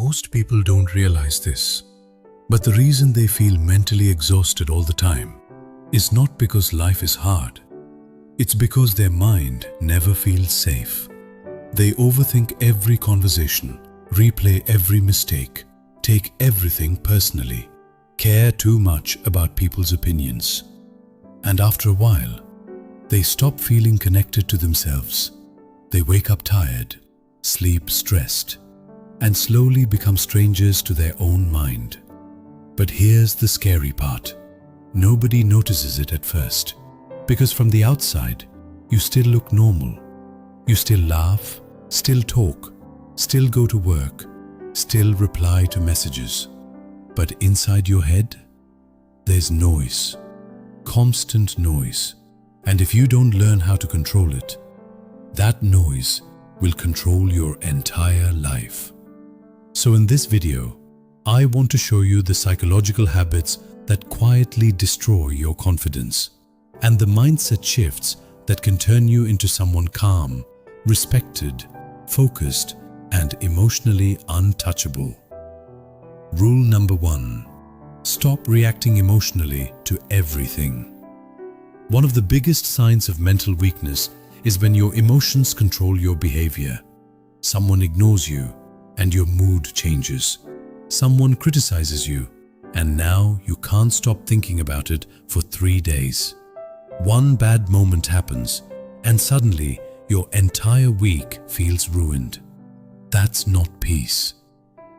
Most people don't realize this, but the reason they feel mentally exhausted all the time is not because life is hard. It's because their mind never feels safe. They overthink every conversation, replay every mistake, take everything personally, care too much about people's opinions. And after a while, they stop feeling connected to themselves. They wake up tired, sleep stressed, and slowly become strangers to their own mind. But here's the scary part. Nobody notices it at first, because from the outside, you still look normal. You still laugh, still talk, still go to work, still reply to messages. But inside your head, there's noise, constant noise. And if you don't learn how to control it, that noise will control your entire life. So in this video, I want to show you the psychological habits that quietly destroy your confidence and the mindset shifts that can turn you into someone calm, respected, focused, and emotionally untouchable. Rule number 1. Stop reacting emotionally to everything. One of the biggest signs of mental weakness is when your emotions control your behavior. Someone ignores you and your mood changes. Someone criticizes you and now you can't stop thinking about it for 3 days. One bad moment happens and suddenly your entire week feels ruined. That's not peace.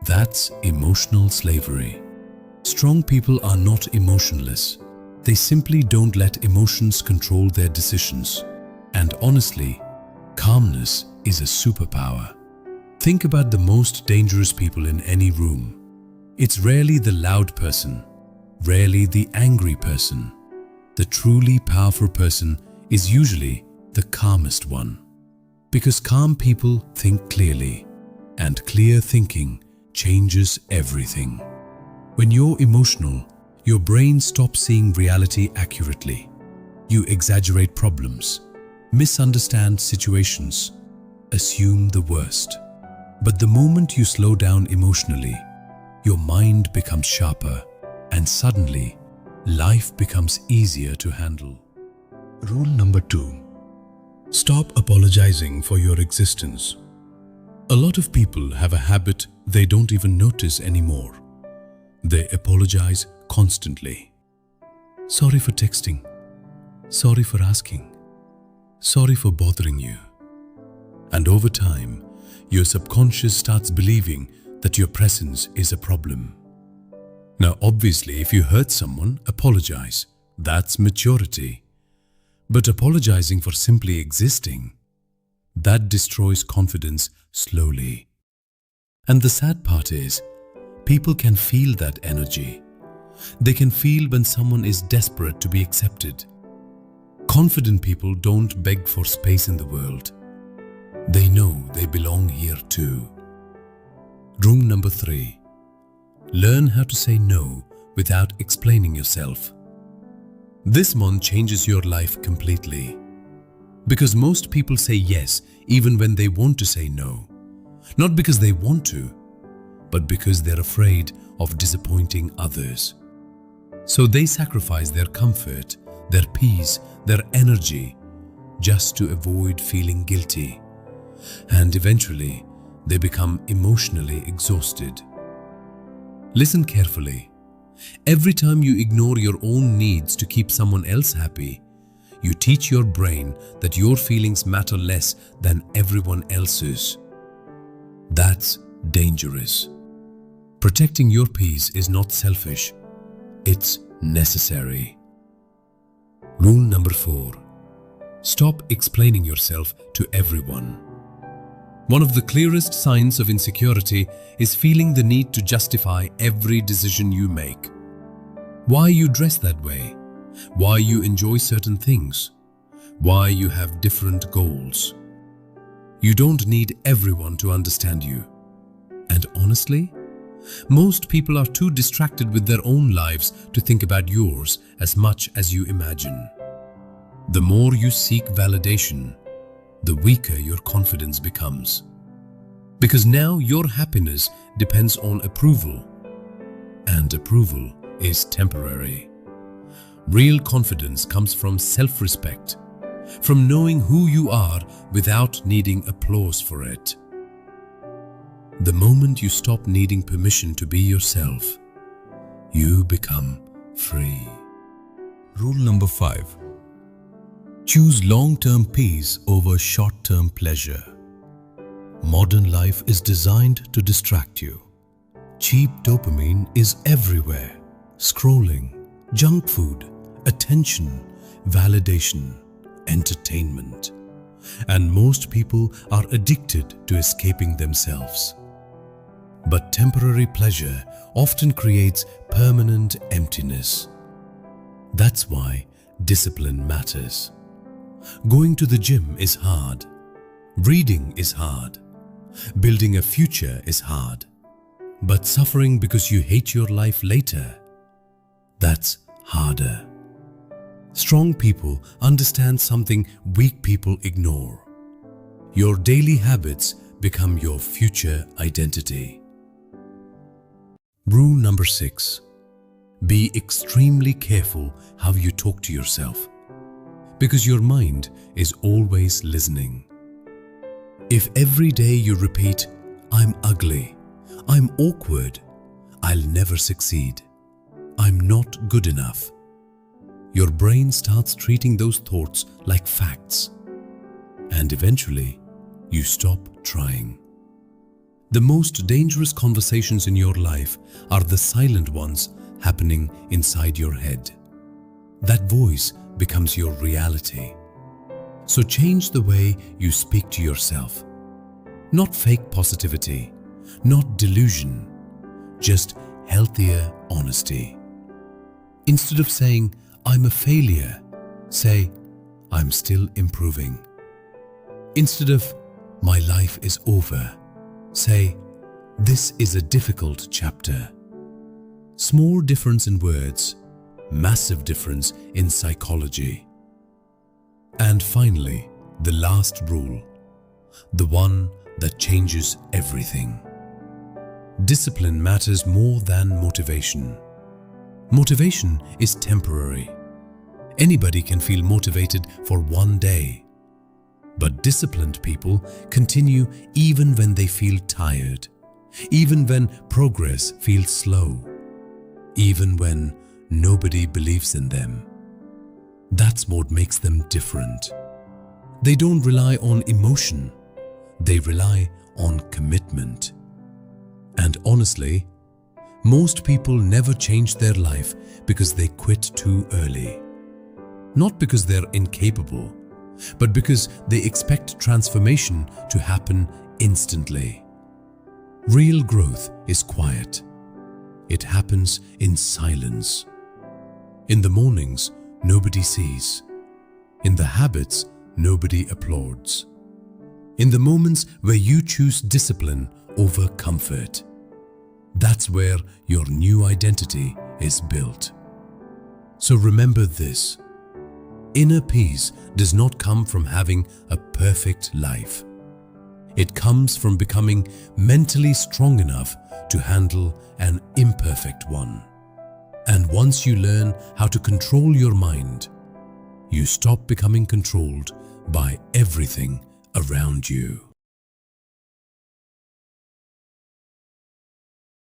That's emotional slavery. Strong people are not emotionless. They simply don't let emotions control their decisions. And honestly, calmness is a superpower. Think about the most dangerous people in any room. It's rarely the loud person, rarely the angry person. The truly powerful person is usually the calmest one. Because calm people think clearly, and clear thinking changes everything. When you're emotional, your brain stops seeing reality accurately. You exaggerate problems, misunderstand situations, assume the worst. But the moment you slow down emotionally, your mind becomes sharper and suddenly life becomes easier to handle. Rule number 2. Stop apologizing for your existence. A lot of people have a habit they don't even notice anymore. They apologize constantly. Sorry for texting. Sorry for asking. Sorry for bothering you. And over time, your subconscious starts believing that your presence is a problem. Now, obviously, if you hurt someone, apologize. That's maturity. But apologizing for simply existing, that destroys confidence slowly. And the sad part is, people can feel that energy. They can feel when someone is desperate to be accepted. Confident people don't beg for space in the world. They know they belong here too. Rule number 3. Learn how to say no without explaining yourself. This one changes your life completely. Because most people say yes even when they want to say no. Not because they want to, but because they're afraid of disappointing others. So they sacrifice their comfort, their peace, their energy just to avoid feeling guilty. And eventually, they become emotionally exhausted. Listen carefully. Every time you ignore your own needs to keep someone else happy, you teach your brain that your feelings matter less than everyone else's. That's dangerous. Protecting your peace is not selfish. It's necessary. Rule number 4. Stop explaining yourself to everyone. One of the clearest signs of insecurity is feeling the need to justify every decision you make. Why you dress that way, why you enjoy certain things, why you have different goals. You don't need everyone to understand you. And honestly, most people are too distracted with their own lives to think about yours as much as you imagine. The more you seek validation, the weaker your confidence becomes. Because now your happiness depends on approval, and approval is temporary. Real confidence comes from self-respect, from knowing who you are without needing applause for it. The moment you stop needing permission to be yourself, you become free. Rule number 5. Choose long-term peace over short-term pleasure. Modern life is designed to distract you. Cheap dopamine is everywhere. Scrolling, junk food, attention, validation, entertainment. And most people are addicted to escaping themselves. But temporary pleasure often creates permanent emptiness. That's why discipline matters. Going to the gym is hard. Reading is hard. Building a future is hard. But suffering because you hate your life later, that's harder. Strong people understand something weak people ignore. Your daily habits become your future identity. Rule number 6. Be extremely careful how you talk to yourself, because your mind is always listening. If every day you repeat, "I'm ugly, I'm awkward, I'll never succeed, I'm not good enough," your brain starts treating those thoughts like facts, and eventually you stop trying. The most dangerous conversations in your life are the silent ones happening inside your head. That voice becomes your reality. So change the way you speak to yourself. Not fake positivity, not delusion, just healthier honesty. Instead of saying, "I'm a failure," say, "I'm still improving." Instead of, "My life is over," say, "This is a difficult chapter." Small difference in words, massive difference in psychology. And finally, the last rule, the one that changes everything. Discipline matters more than motivation. Motivation is temporary. Anybody can feel motivated for one day. But disciplined people continue even when they feel tired, even when progress feels slow, even when nobody believes in them. That's what makes them different. They don't rely on emotion, they rely on commitment. And honestly, most people never change their life because they quit too early. Not because they're incapable, but because they expect transformation to happen instantly. Real growth is quiet. It happens in silence. In the mornings, nobody sees. In the habits, nobody applauds. In the moments where you choose discipline over comfort, that's where your new identity is built. So remember this: inner peace does not come from having a perfect life. It comes from becoming mentally strong enough to handle an imperfect one. And once you learn how to control your mind, you stop becoming controlled by everything around you.